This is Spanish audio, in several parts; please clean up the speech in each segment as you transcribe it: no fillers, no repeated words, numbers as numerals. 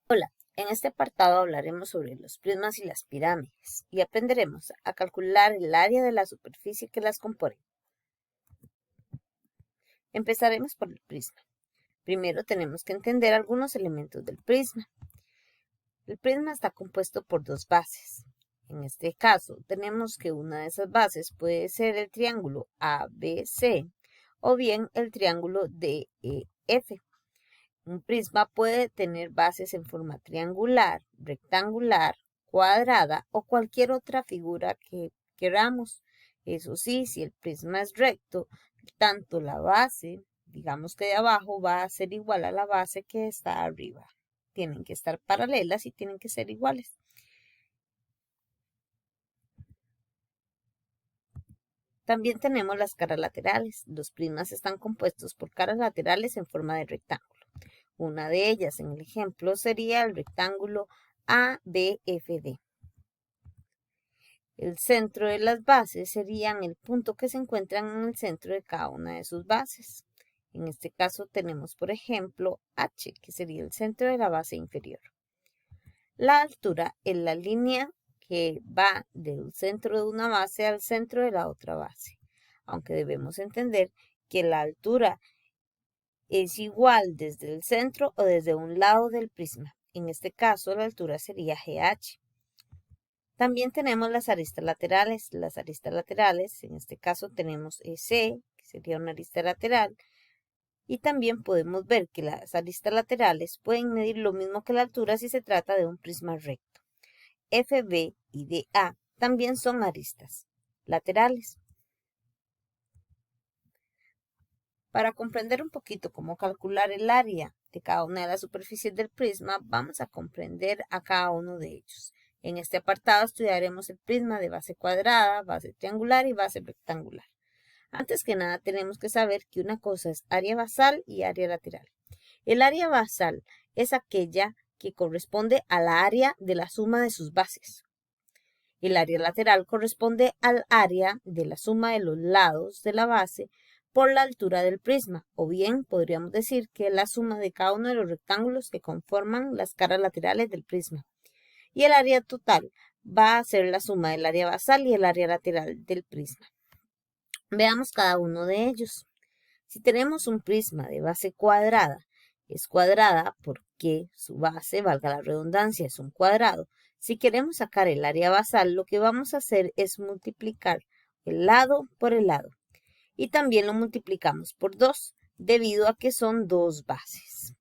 Hola, en este apartado hablaremos sobre los prismas y las pirámides y aprenderemos a calcular el área de la superficie que las compone. Empezaremos por el prisma. Primero tenemos que entender algunos elementos del prisma. El prisma está compuesto por dos bases. En este caso, tenemos que una de esas bases puede ser el triángulo ABC o bien el triángulo DEF. Un prisma puede tener bases en forma triangular, rectangular, cuadrada o cualquier otra figura que queramos. Eso sí, si el prisma es recto, tanto la base, digamos que de abajo, va a ser igual a la base que está arriba. Tienen que estar paralelas y tienen que ser iguales. También tenemos las caras laterales. Los prismas están compuestos por caras laterales en forma de rectángulo. Una de ellas en el ejemplo sería el rectángulo ABFD. El centro de las bases serían el punto que se encuentran en el centro de cada una de sus bases. En este caso tenemos, por ejemplo, H, que sería el centro de la base inferior. La altura es la línea que va del centro de una base al centro de la otra base, aunque debemos entender que la altura es igual desde el centro o desde un lado del prisma. En este caso, la altura sería GH. También tenemos las aristas laterales. Las aristas laterales, en este caso tenemos EC, que sería una arista lateral. Y también podemos ver que las aristas laterales pueden medir lo mismo que la altura si se trata de un prisma recto. FB y DA también son aristas laterales. Para comprender un poquito cómo calcular el área de cada una de las superficies del prisma, vamos a comprender a cada uno de ellos. En este apartado estudiaremos el prisma de base cuadrada, base triangular y base rectangular. Antes que nada tenemos que saber que una cosa es área basal y área lateral. El área basal es aquella que corresponde a la área de la suma de sus bases. El área lateral corresponde al área de la suma de los lados de la base por la altura del prisma, o bien podríamos decir que es la suma de cada uno de los rectángulos que conforman las caras laterales del prisma. Y el área total va a ser la suma del área basal y el área lateral del prisma. Veamos cada uno de ellos. Si tenemos un prisma de base cuadrada, es cuadrada porque su base, valga la redundancia, es un cuadrado. Si queremos sacar el área basal, lo que vamos a hacer es multiplicar el lado por el lado. Y también lo multiplicamos por 2, debido a que son dos bases.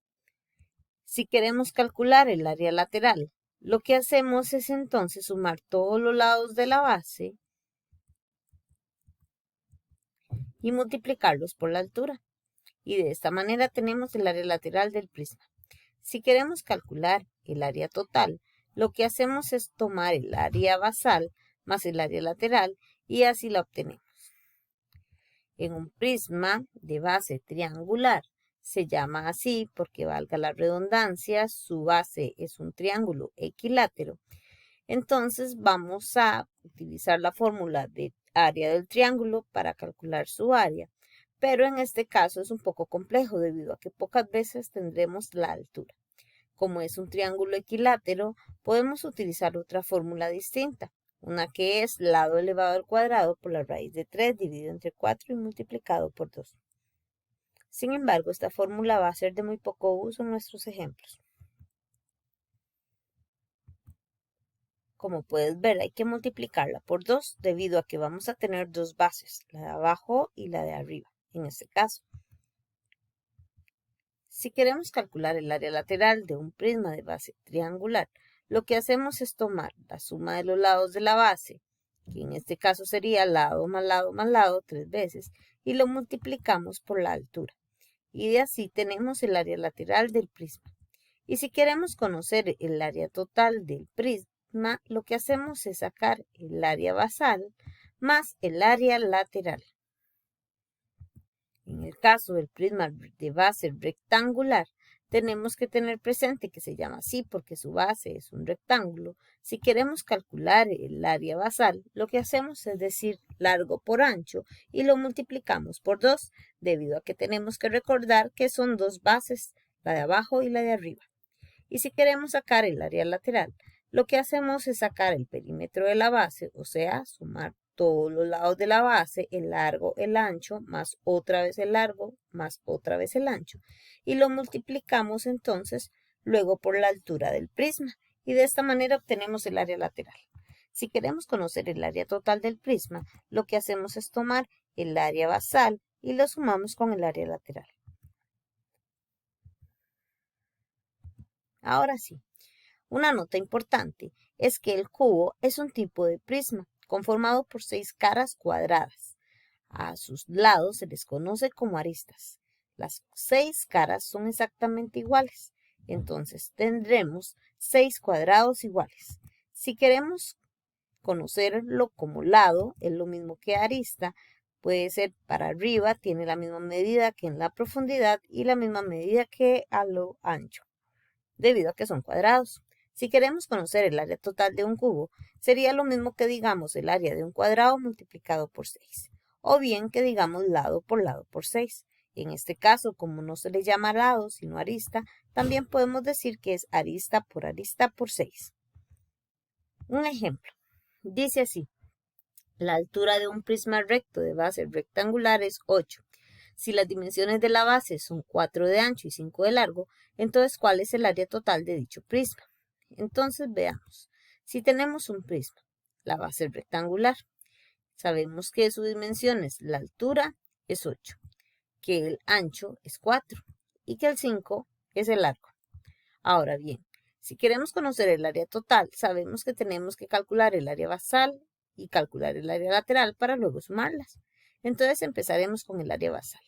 Si queremos calcular el área lateral, lo que hacemos es entonces sumar todos los lados de la base y multiplicarlos por la altura. Y de esta manera tenemos el área lateral del prisma. Si queremos calcular el área total, lo que hacemos es tomar el área basal más el área lateral y así la obtenemos. En un prisma de base triangular se llama así porque, valga la redundancia, su base es un triángulo equilátero. Entonces vamos a utilizar la fórmula de área del triángulo para calcular su área. Pero en este caso es un poco complejo debido a que pocas veces tendremos la altura. Como es un triángulo equilátero, podemos utilizar otra fórmula distinta, una que es lado elevado al cuadrado por la raíz de 3 dividido entre 4 y multiplicado por 2. Sin embargo, esta fórmula va a ser de muy poco uso en nuestros ejemplos. Como puedes ver, hay que multiplicarla por 2 debido a que vamos a tener dos bases, la de abajo y la de arriba, en este caso. Si queremos calcular el área lateral de un prisma de base triangular, lo que hacemos es tomar la suma de los lados de la base, que en este caso sería lado más lado 3 veces, y lo multiplicamos por la altura. Y de así tenemos el área lateral del prisma. Y si queremos conocer el área total del prisma, lo que hacemos es sacar el área basal más el área lateral. En el caso del prisma de base rectangular, tenemos que tener presente que se llama así porque su base es un rectángulo. Si queremos calcular el área basal, lo que hacemos es decir largo por ancho y lo multiplicamos por 2, debido a que tenemos que recordar que son dos bases, la de abajo y la de arriba. Y si queremos sacar el área lateral, lo que hacemos es sacar el perímetro de la base, o sea, sumar todos los lados de la base, el largo, el ancho, más otra vez el largo, más otra vez el ancho. Y lo multiplicamos entonces luego por la altura del prisma. Y de esta manera obtenemos el área lateral. Si queremos conocer el área total del prisma, lo que hacemos es tomar el área basal y lo sumamos con el área lateral. Ahora sí, una nota importante es que el cubo es un tipo de prisma conformado por 6 caras cuadradas. A sus lados se les conoce como aristas. Las 6 caras son exactamente iguales, entonces tendremos 6 cuadrados iguales. Si queremos conocerlo como lado, es lo mismo que arista, puede ser para arriba, tiene la misma medida que en la profundidad y la misma medida que a lo ancho, debido a que son cuadrados. Si queremos conocer el área total de un cubo, sería lo mismo que digamos el área de un cuadrado multiplicado por 6, o bien que digamos lado por 6. En este caso, como no se le llama lado, sino arista, también podemos decir que es arista por 6. Un ejemplo. Dice así, la altura de un prisma recto de base rectangular es 8. Si las dimensiones de la base son 4 de ancho y 5 de largo, entonces ¿cuál es el área total de dicho prisma? Entonces veamos, si tenemos un prisma, la base es rectangular, sabemos que su dimensión es la altura es 8, que el ancho es 4 y que el 5 es el largo. Ahora bien, si queremos conocer el área total, sabemos que tenemos que calcular el área basal y calcular el área lateral para luego sumarlas. Entonces empezaremos con el área basal.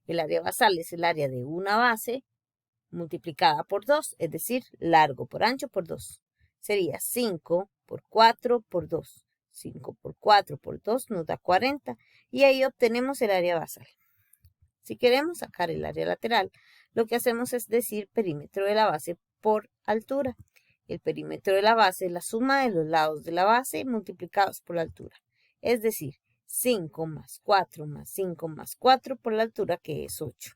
El área basal es el área de una base multiplicada por 2, es decir, largo por ancho por 2. Sería 5 por 4 por 2. 5 por 4 por 2 nos da 40 y ahí obtenemos el área basal. Si queremos sacar el área lateral, lo que hacemos es decir perímetro de la base por altura. El perímetro de la base es la suma de los lados de la base multiplicados por la altura. Es decir, 5 más 4 más 5 más 4 por la altura, que es 8.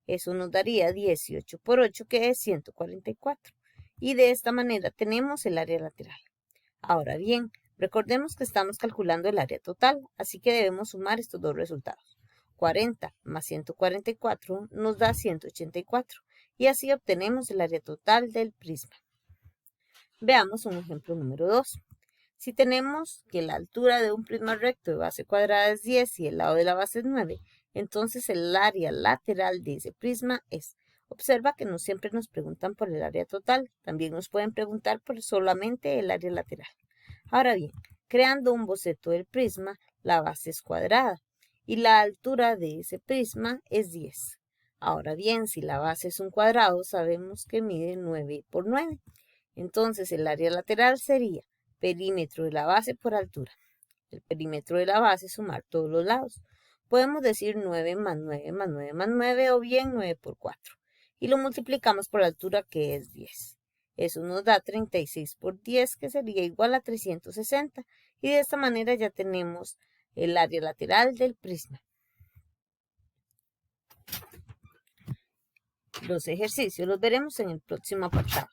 Eso nos daría 18 por 8, que es 144. Y de esta manera tenemos el área lateral. Ahora bien, recordemos que estamos calculando el área total, así que debemos sumar estos dos resultados. 40 más 144 nos da 184 y así obtenemos el área total del prisma. Veamos un ejemplo número 2. Si tenemos que la altura de un prisma recto de base cuadrada es 10 y el lado de la base es 9, entonces el área lateral de ese prisma es. Observa que no siempre nos preguntan por el área total, también nos pueden preguntar por solamente el área lateral. Ahora bien, creando un boceto del prisma, la base es cuadrada y la altura de ese prisma es 10. Ahora bien, si la base es un cuadrado, sabemos que mide 9 por 9. Entonces el área lateral sería perímetro de la base por altura. El perímetro de la base es sumar todos los lados. Podemos decir 9 más 9 más 9 más 9 o bien 9 por 4. Y lo multiplicamos por la altura, que es 10. Eso nos da 36 por 10, que sería igual a 360. Y de esta manera ya tenemos el área lateral del prisma. Los ejercicios los veremos en el próximo apartado.